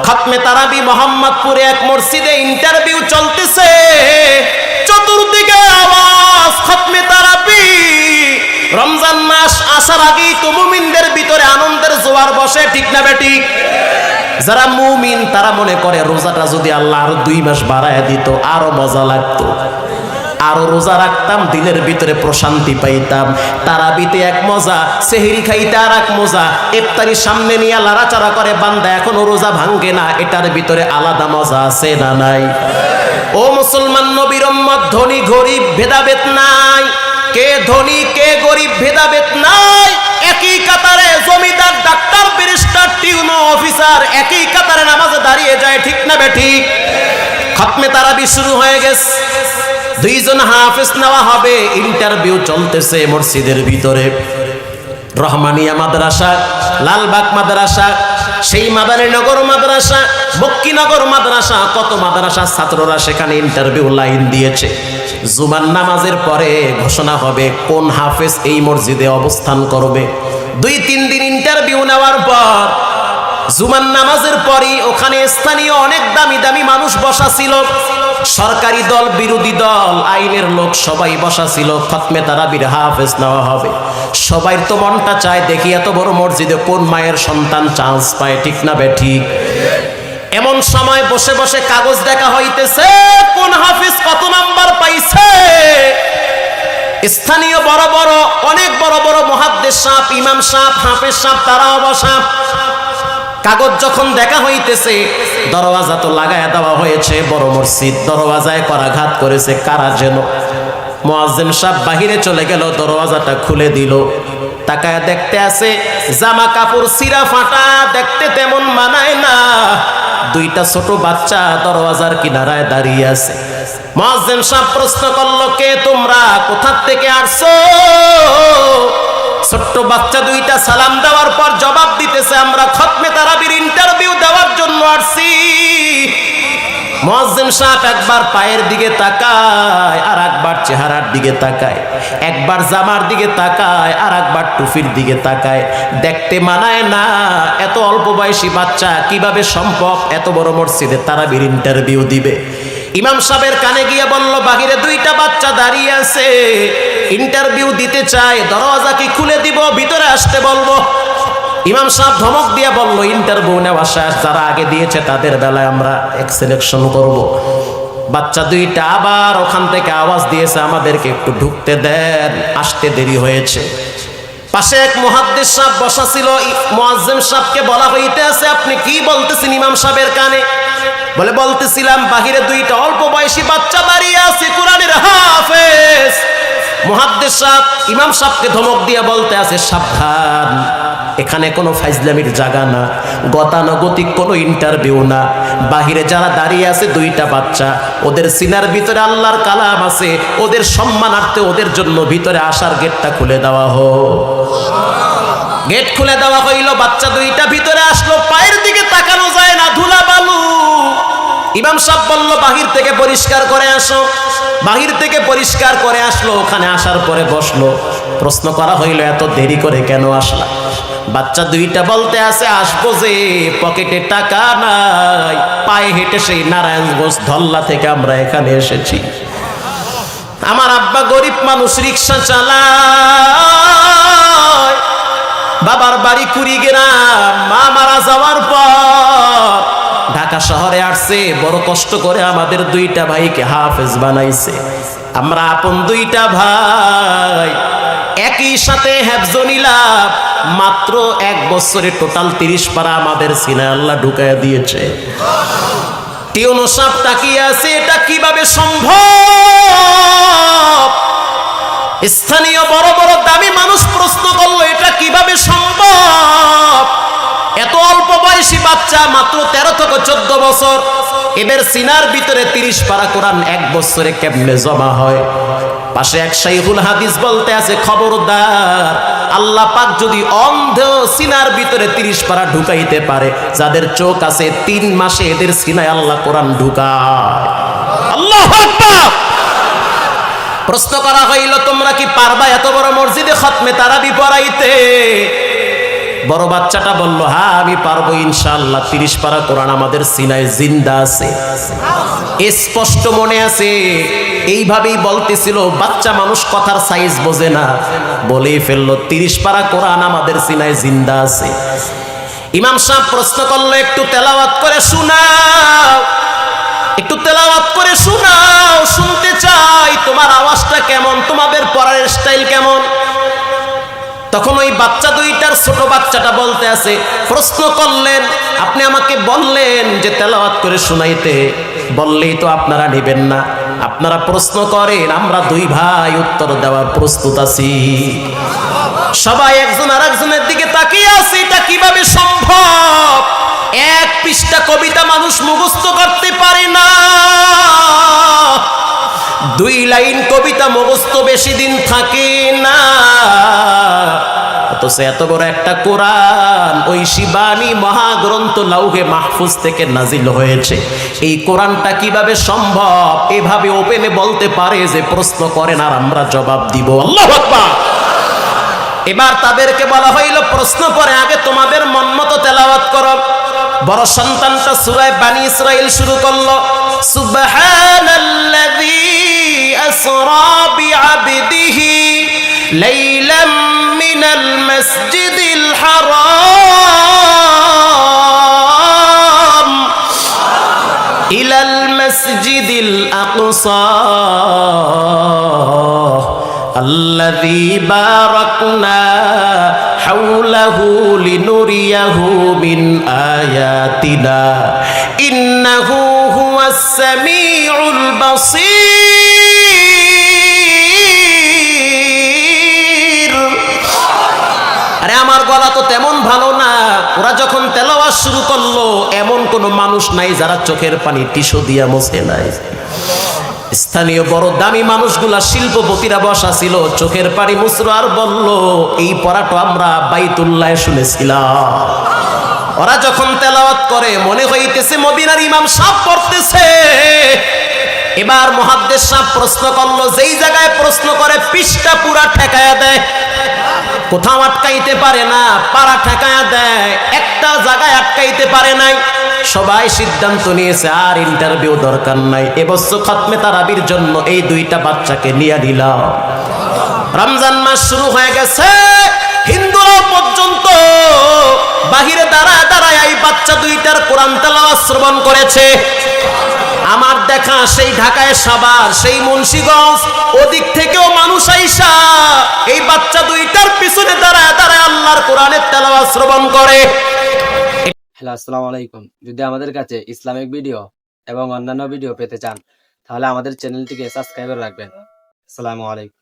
খতমে তারাবি মোহাম্মদপুরে এক মসজিদে ইন্টারভিউ চলতেছে, চতুর্দিকে আওয়াজ খতমে তারাবি। রমজান মাস আসার আগেই তো মুমিনদের ভিতরে আনন্দের জোয়ার বসে, ঠিক না বেঠিক? যারা মুমিন তারা মনে করে রোজাটা যদি আল্লাহ আরো 2 মাস বাড়ায় দিত আরো মজা লাগতো, আরো রোজা রাখতাম, দিনের ভিতরে প্রশান্তি পাইতাম। তারাবিতে এক মজা, সেহরি খাইতে আর এক মজা, ইফতারি সামনে নিয়ে লাড়াচাড়া করে বান্দা এখনো রোজা ভাঙ্গে না, এটার ভিতরে আলাদা মজা আছে না নাই? ও মুসলমান নবীর উম্মত, ধনী গরিব ভেদাভেদ নাই, কে ধনী কে গরিব ভেদাভেদ নাই। একই কাতারে জমিদার, ডাক্তার, ব্যারিস্টার, টিউনো, অফিসার একই কাতারে নামাজে দাঁড়িয়ে যায়, ঠিক না বেঠিক? খতমে তারাবি শুরু হয়ে গেছে, 2 জন হাফেজ নেওয়া হবে, ইন্টারভিউ চলতেছে মসজিদের ভিতরে। রহমানিয়া মাদ্রাসা, লালবাগ মাদ্রাসা, সেই মাদারীনগর মাদ্রাসা, বক্কিনগর মাদ্রাসা, কত মাদ্রাসার ছাত্ররা সেখানে ইন্টারভিউ লাইন দিয়েছে। জুমার নামাজের পরে ঘোষণা হবে কোন হাফেজ এই মসজিদে অবস্থান করবে। 2-3 দিন ইন্টারভিউ নেওয়ার পর জুমার নামাজের পরই ওখানে স্থানীয় অনেক দামি দামি মানুষ বসা ছিল, সরকারি দল, বিরোধী দল, আইনের লোক সবাই বসা ছিল। খতমে তারাবির হাফেজ নেওয়া হবে, সবাই তো মনটা চায় দেখি এত বড় মসজিদে কোন মায়ের সন্তান চান্স পায়, ঠিক না বেঠিক? এমন সময় বসে বসে কাগজ দেখা হইতেছে কোন হাফেজ কত নাম্বার পাইছে। স্থানীয় বড় বড়, অনেক বড় বড় মুহাদ্দিস সাহেব, ইমাম সাহেব, হাফেজ সাহেব তারাও বসা। কাগজ যখন দেখা হইতেছে, দরওয়াজা তো লাগায়া দেওয়া হয়েছে, বড় মসজিদ, দরওয়াজায় করাঘাত করেছে কারা যেন। মুয়াজ্জিন সাহেব বাহিরে চলে গেল, দরওয়াজাটা খুলে দিল, তাকায় দেখতে আছে জামা কাপড় ছিঁড়া ফাটা, দেখতে তেমন মানায় না। 2টা ছোট বাচ্চা দরওয়াজার কিনারায় দাঁড়িয়ে আছে। মুয়াজ্জিন সাহেব প্রশ্ন করলো, কে তোমরা, কোথা থেকে আসছো? ছোট্ট বাচ্চা 2টা সালাম দেওয়ার পর জবাব দিতেছে, আমরা খতমে তারাবির ইন্টারভিউ দেওয়ার জন্য আসছি। মুয়াজ্জিন সাহেব একবার পায়ের দিকে তাকায়, আর একবার চেহারার দিকে তাকায়, একবার জামার দিকে তাকায়, আর একবার টুপির দিকে তাকায়। দেখতে মানায় না, এত অল্প বয়সী বাচ্চা কিভাবে সম্ভব এত বড় মসজিদে তারাবির ইন্টারভিউ দিবে? ইমাম সাহেবের কানে গিয়ে বলল, বাহিরে 2টা বাচ্চা দাঁড়িয়ে আছে, ইন্টারভিউ দিতে চায়, দরওয়াজা কি খুলে দিব, ভিতরে আসতে বলবো? ইমাম সাহেব ধমক দিয়ে বলল, ইন্টারভিউ নেওয়া শেষ, যারা আগে দিয়েছে তাদের বেলায় আমরা সিলেকশন করব। বাচ্চা 2টা আবার ওখান থেকে আওয়াজ দিয়েছে, আমাদেরকে একটু ঢুকতে দেন, আসতে দেরি হয়েছে। পাশে এক মুহাদ্দিস সাহেব বসা ছিল, মুয়াজ্জিন সাহেবকে বলা হইতে আছে, আপনি কি বলতেছেন ইমাম সাহেবের কানে? বলে, বলতেছিলাম বাহিরে 2টা অল্প বয়সী বাচ্চা দাঁড়িয়ে আছে, কোরআনের হাফেজ। মুহাদ্দিস সাহেব ইমাম সাহেবকে ধমক দিয়ে বলতে আছে, সাবধান, এখানে কোনো ফাইজলামির জায়গা না, গতানুগতিক কোনো ইন্টারভিউ না। বাহিরে যারা দাঁড়িয়ে আছে 2টা বাচ্চা, ওদের সিনার ভিতরে আল্লাহর কালাম আছে, ওদের সম্মানার্থে ওদের জন্য ভিতরে আসার গেটটা খুলে দেওয়া হোক। গেট খুলে দেওয়া হইল, বাচ্চা 2টা ভিতরে আসলো, পায়ের দিকে তাকানো যায় না, ধুলা বালু। ইমাম সাহেব বলল, বাহির থেকে পরিষ্কার করে আসো। বাহির থেকে পরিষ্কার করে আসলো, ওখানে আসার পরে বসলো। প্রশ্ন করা হইল, এত দেরি করে কেন আসলা? বাচ্চা 2টা বলতে আছে, আসবো যে, পকেটে টাকা নাই, পায়ে হেঁটে সেই নারায়ণগঞ্জ ধল্লা থেকে আমরা এখানে এসেছি। আমার আব্বা গরিব মানুষ, রিক্সা চালায়, বাবার বাড়ি কুড়িগ্রাম, মা মারা যাওয়ার পর ঢাকা শহরে আসছে, বড় কষ্ট করে আমাদের 2টা ভাইকে হাফেজ বানাইছে। আমরা আপন 2টা ভাই, একই সাথে হেফজ নিলাম, মাত্র 1 বছরে টোটাল 30 পারা আমাদের সিনায় আল্লাহ ঢুকাইয়া দিয়েছে। টিউনো সাহেব তাকিয়ে আছে, এটা কিভাবে সম্ভব? স্থানীয় বড় বড় দামি মানুষ প্রশ্ন করলো, এটা কিভাবে সম্ভব? এত অল্প বয়সী বাচ্চা, মাত্র 13 থেকে 14 বছর, এদের সিনার ভিতরে 30 পারা কোরআন 1 বছরে কেমনে জমা হয়? পাশে এক শাইখুল হাদিস বলতে আছে, খবরদার, আল্লাহ পাক যদি অন্ধ সিনার ভিতরে 30 পারা ঢুকাইতে পারে, যাদের চোখ আছে 3 মাসে এদের সিনায় আল্লাহ কোরআন ঢুকায়। আল্লাহু আকবার। প্রশ্ন করা হইল, তোমরা কি পারবা এত বড় মসজিদে খতমে তারাবি পড়াইতে? বড় বাচ্চাটা বলল, হ্যাঁ আমি পারবো ইনশাআল্লাহ। 30 পারা কোরআন আমাদের সিনায় জিন্দা আছে, স্পষ্ট মনে আছে। এইভাবেই বলতেছিল, বাচ্চা মানুষ কথার সাইজ বোঝে না, বলেই ফেললো 30 পারা কোরআন আমাদের সিনায় জিন্দা আছে। ইমাম সাহেব প্রশ্ন করলো, একটু তেলাওয়াত করে শোনাও, একটু তেলাওয়াত করে শোনাও, শুনতে চাই তোমার আওয়াজটা কেমন, তোমাদের পড়ার স্টাইল কেমন। তখন ওই বাচ্চা দুইটার ছোট বাচ্চাটা বলতে আছে, প্রশ্ন করলেন, আপনি আমাকে বললেন যে তেলাওয়াত করে শোনাইতে, বললেই তো আপনারা নেবেন না, আপনারা প্রশ্ন করেন, আমরা দুই ভাই উত্তর দেওয়ার প্রস্তুত আছি। সবাই একজন আর একজনের দিকে তাকিয়ে আছে, এটা কিভাবে সম্ভব? এক পৃষ্ঠা কবিতা মানুষ মুখস্থ করতে পারে না, 2 লাইন কবিতা মুখস্থ বেশি দিন থাকে না। অথচ এত বড় একটা কোরআন, ওই শিবানী মহাগ্রন্থ লাউহে মাহফুজ থেকে নাজিল হয়েছে। এই কোরআনটা কিভাবে সম্ভব এভাবে ওপেনে বলতে পারে যে প্রশ্ন করেন আর আমরা জবাব দিব? আল্লাহু আকবার। এবার তাদেরকে বলা হইল, প্রশ্ন করে আগে তোমাদের মন মতো তেলাওয়াত করো। বড় সন্তানটা সূরা বানী ইসরাইল শুরু করলো, সুবহানাল্লাযী আসরা বিআবদিহি লাইলাম মিনাল মাসজিদিল হারাম ইলাল মাসজিদিল আকসা الذي باركنا حوله لنريه من آياتنا إنه هو السميع البصير। আরে আমার গলা তো তেমন ভালো না। ওরা যখন তেলাওয়াত শুরু করলো, এমন কোন মানুষ নাই যারা চোখের পানি টিস্যু দিয়া মুছে নাই। স্থানীয় বড় দামি মানুষগুলা শিল্পপতিরা বসা ছিল, চোখের পানি মুছল আর বলল, এই পড়াটা আমরা বাইতুল্লাহে শুনেছিলাম। ওরা যখন তেলাওয়াত করে মনে হইতেছে মদিনার ইমাম সাহেব পড়তেছে। এবার মুহাদ্দিস সাহেব প্রশ্ন করলো, যেই জায়গায় প্রশ্ন করে পৃষ্ঠা পুরা ঠেকায়া দেয়, কোথাও আটকাইতে পারে না, পাড়া ঠেকায়া দেয়, একটা জায়গায় আটকাইতে পারে নাই। সবাই সিদ্ধান্ত নিয়েছে আর ইন্টারভিউ দরকার নাই, এবছর খতমে তারাবির জন্য এই 2টা বাচ্চাকে নিয়ে নিলাম। রমজান মাস শুরু হয়ে গেছে, হিন্দুরা পর্যন্ত বাহিরে দাঁড়ায় দাঁড়ায় এই বাচ্চা 2টার কোরআন তেলাওয়াত শ্রবণ করেছে। আমার দেখা সেই ঢাকায় সাভার, সেই মুন্সিগঞ্জ, ওদিক থেকেও মানুষ আইসা এই বাচ্চা 2টার পিছনে দাঁড়ায় দাঁড়ায় আল্লাহর কোরআনের তেলাওয়াত শ্রবণ করে। হ্যালো, আসসালামু আলাইকুম। যদি আমাদের কাছে ইসলামিক ভিডিও এবং অন্যান্য ভিডিও পেতে চান, তাহলে আমাদের চ্যানেলটিকে সাবস্ক্রাইব করে রাখবেন। আসসালামু আলাইকুম।